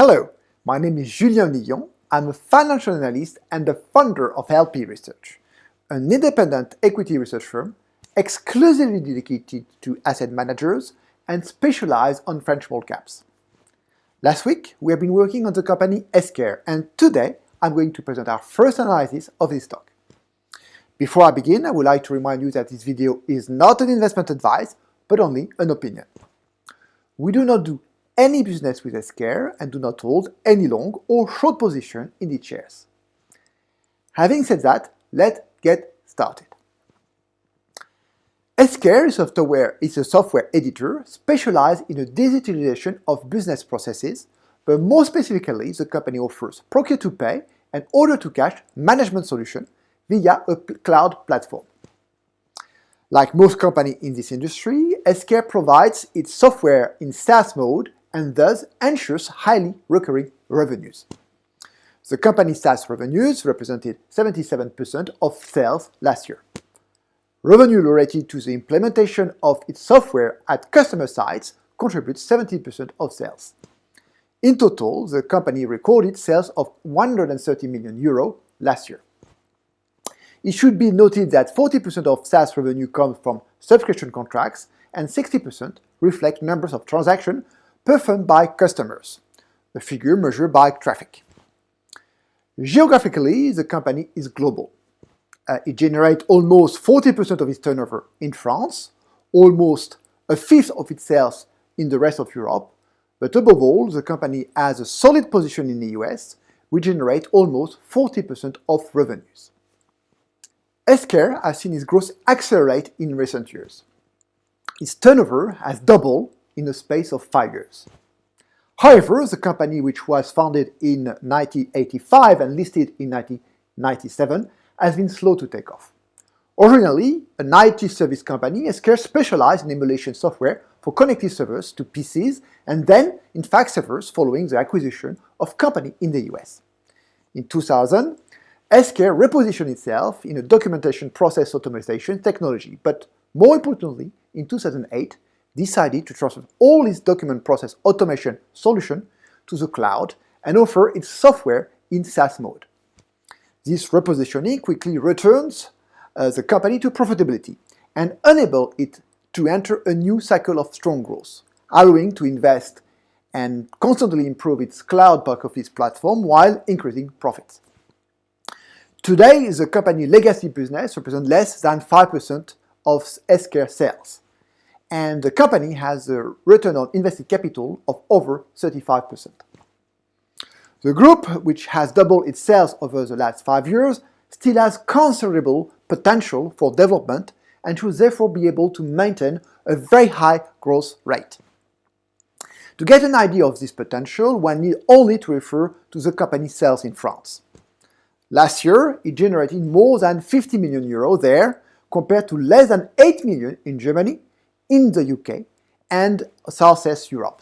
Hello, my name is Julien Nillon. I'm a financial analyst and the founder of LPE Research, an independent equity research firm exclusively dedicated to asset managers and specialized on French small caps. Last week, we have been working on the company Esker, and today I'm going to present our first analysis of this stock. Before I begin, I would like to remind you that this video is not an investment advice, but only an opinion. We do not do any business with Esker and do not hold any long or short position in its shares. Having said that, let's get started. Esker is a software editor specialized in the digitalization of business processes, but more specifically, the company offers procure-to-pay and order-to-cash management solution via a cloud platform. Like most companies in this industry, Esker provides its software in SaaS mode and thus ensures highly recurring revenues. The company's SaaS revenues represented 77% of sales last year. Revenue related to the implementation of its software at customer sites contributes 70% of sales. In total, the company recorded sales of 130 million euro last year. It should be noted that 40% of SaaS revenue comes from subscription contracts and 60% reflect numbers of transactions performed by customers, a figure measured by traffic. Geographically, the company is global. It generates almost 40% of its turnover in France, almost a fifth of its sales in the rest of Europe, but above all, the company has a solid position in the US, which generates almost 40% of revenues. Esker has seen its growth accelerate in recent years. Its turnover has doubled in the space of 5 years. However, the company, which was founded in 1985 and listed in 1997, has been slow to take off. Originally an IT service company, Esker specialized in emulation software for connected servers to PCs and then in fax servers following the acquisition of company in the US. In 2000, Esker repositioned itself in a documentation process automation technology, but more importantly, in 2008, decided to transfer all its document process automation solution to the cloud and offer its software in SaaS mode. This repositioning quickly returns the company to profitability and enables it to enter a new cycle of strong growth, allowing to invest and constantly improve its cloud back office platform while increasing profits. Today, the company's legacy business represents less than 5% of Esker sales, and the company has a return on invested capital of over 35%. The group, which has doubled its sales over the last 5 years, still has considerable potential for development and should therefore be able to maintain a very high growth rate. To get an idea of this potential, one needs only to refer to the company's sales in France. Last year, it generated more than 50 million euros there, compared to less than 8 million in Germany, in the UK, and South Europe.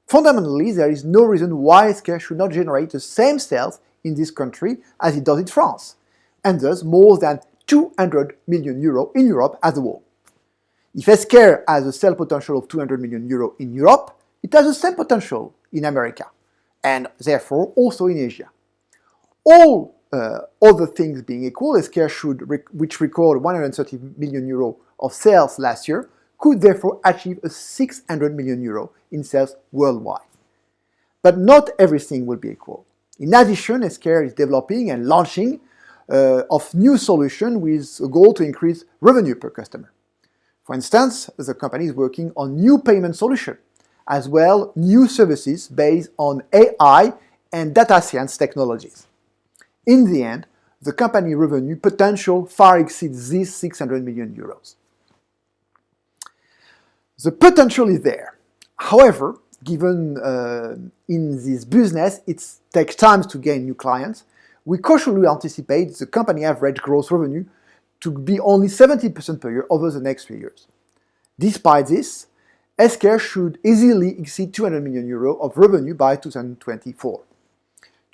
Fundamentally, there is no reason why Esker should not generate the same sales in this country as it does in France, and thus more than 200 million euro in Europe as a whole. If Esker has a sales potential of 200 million euro in Europe, it has the same potential in America, and therefore also in Asia. All other things being equal, Esker which recorded 130 million euro of sales last year, could therefore achieve a 600 million euro in sales worldwide. But not everything will be equal. In addition, Esker is developing and launching of new solutions with a goal to increase revenue per customer. For instance, the company is working on new payment solutions, as well new services based on AI and data science technologies. In the end, the company revenue potential far exceeds these 600 million euros. The potential is there. However, given in this business it takes time to gain new clients, we cautiously anticipate the company average gross revenue to be only 70% per year over the next 3 years. Despite this, Esker should easily exceed 200 million euros of revenue by 2024.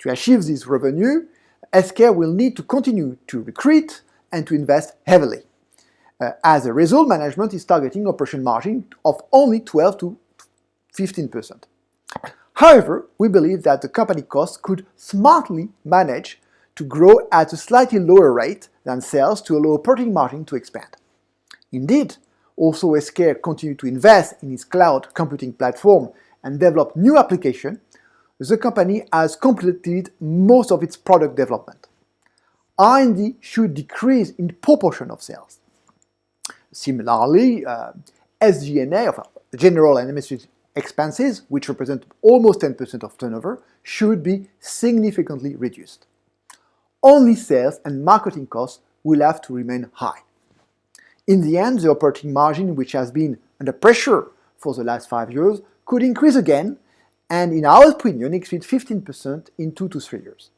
To achieve this revenue, Esker will need to continue to recruit and to invest heavily. As a result, management is targeting operation margin of only 12 to 15%. However, we believe that the company costs could smartly manage to grow at a slightly lower rate than sales to allow operating margin to expand. Indeed, also Esker continued to invest in its cloud computing platform and develop new applications. The company has completed most of its product development. R&D should decrease in proportion of sales. Similarly, SG&A, of general and administrative expenses, which represent almost 10% of turnover, should be significantly reduced. Only sales and marketing costs will have to remain high. In the end, the operating margin, which has been under pressure for the last 5 years, could increase again and, in our opinion, exceed 15% in 2 to 3 years.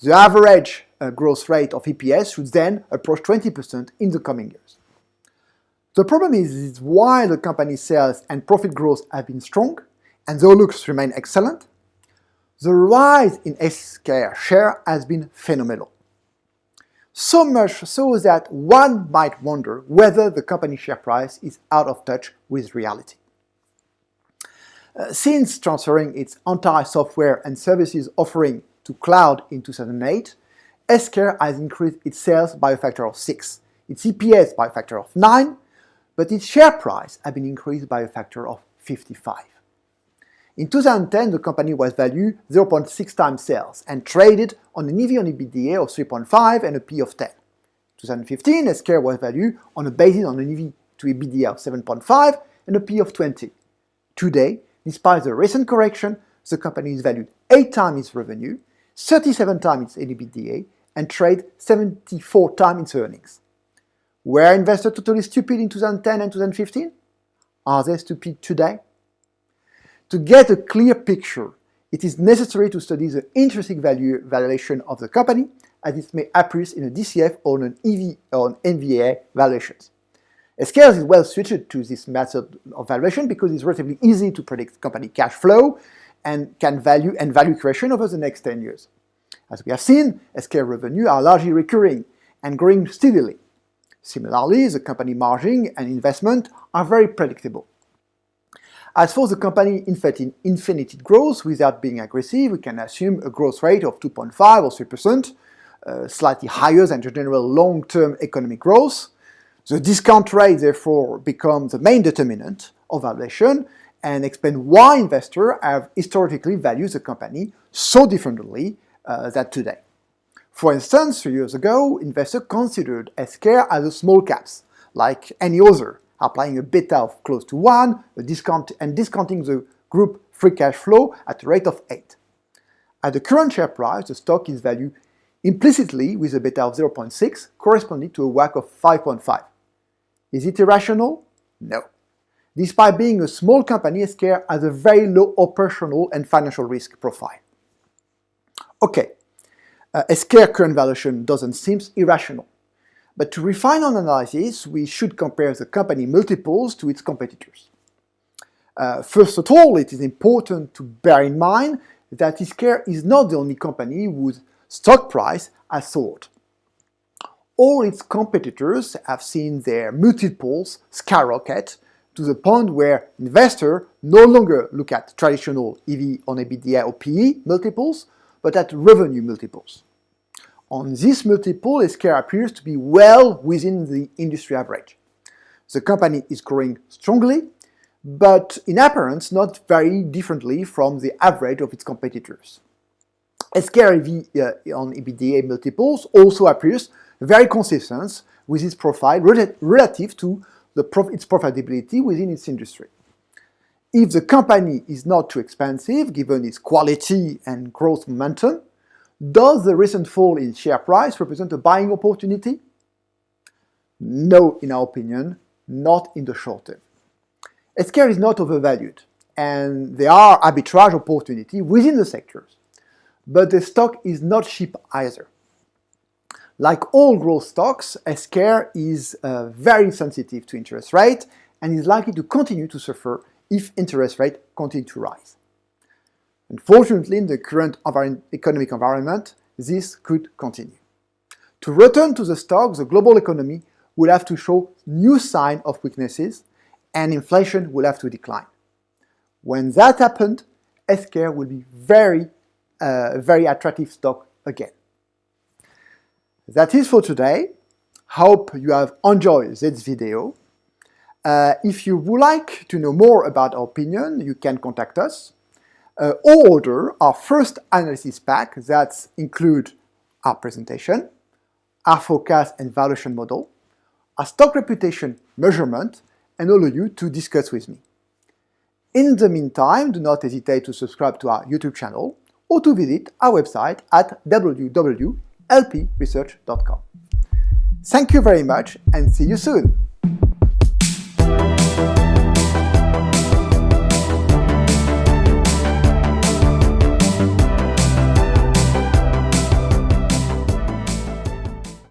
The average growth rate of EPS should then approach 20% in the coming years. The problem is while the company's sales and profit growth have been strong and the outlooks remain excellent, the rise in Esker share has been phenomenal. So much so that one might wonder whether the company's share price is out of touch with reality. Since transferring its entire software and services offering to cloud in 2008, Esker has increased its sales by a factor of 6, its EPS by a factor of 9, but its share price has been increased by a factor of 55. In 2010, the company was valued 0.6 times sales and traded on an EV on EBITDA of 3.5 and a P of 10. In 2015, Esker was valued on a basis on an EV to EBITDA of 7.5 and a P of 20. Today, despite the recent correction, the company is valued 8 times its revenue, 37 times its EBITDA, and trade 74 times its earnings. Were investors totally stupid in 2010 and 2015? Are they stupid today? To get a clear picture, it is necessary to study the intrinsic valuation of the company, as it may appear in a DCF or an EV or an NVA valuations. Esker is well suited to this method of valuation because it's relatively easy to predict company cash flow and value creation over the next 10 years. As we have seen, Esker revenue are largely recurring and growing steadily. Similarly, the company margin and investment are very predictable. As for the company infinite growth without being aggressive, we can assume a growth rate of 2.5 or 3%, slightly higher than the general long-term economic growth. The discount rate, therefore, becomes the main determinant of valuation and explain why investors have historically valued the company so differently than today. For instance, 3 years ago, investors considered Esker as a small caps, like any other, applying a beta of close to 1, discounting the group free cash flow at a rate of 8. At the current share price, the stock is valued implicitly with a beta of 0.6, corresponding to a WACC of 5.5. Is it irrational? No. Despite being a small company, Esker has a very low operational and financial risk profile. Okay, Esker current valuation doesn't seem irrational. But to refine our analysis, we should compare the company multiples to its competitors. First of all, it is important to bear in mind that Esker is not the only company whose stock price has soared. All its competitors have seen their multiples skyrocket to the point where investors no longer look at traditional EV on EBITDA or PE multiples, but at revenue multiples. On this multiple, Esker appears to be well within the industry average. The company is growing strongly, but in appearance not very differently from the average of its competitors. Esker EV on EBITDA multiples also appears very consistent with its profile relative to its profitability within its industry. If the company is not too expensive, given its quality and growth momentum, does the recent fall in share price represent a buying opportunity? No, in our opinion, not in the short term. Esker is not overvalued, and there are arbitrage opportunities within the sectors, but the stock is not cheap either. Like all growth stocks, Esker is very sensitive to interest rate and is likely to continue to suffer if interest rates continue to rise. Unfortunately, in the current economic environment, this could continue. To return to the stock, the global economy will have to show new signs of weaknesses and inflation will have to decline. When that happens, Esker will be very attractive stock again. That is for today. Hope you have enjoyed this video. If you would like to know more about our opinion, you can contact us or order our first analysis pack that include our presentation, our forecast and valuation model, our stock reputation measurement, and allow you to discuss with me. In the meantime, do not hesitate to subscribe to our YouTube channel or to visit our website at www.lpresearch.com. Thank you very much and see you soon!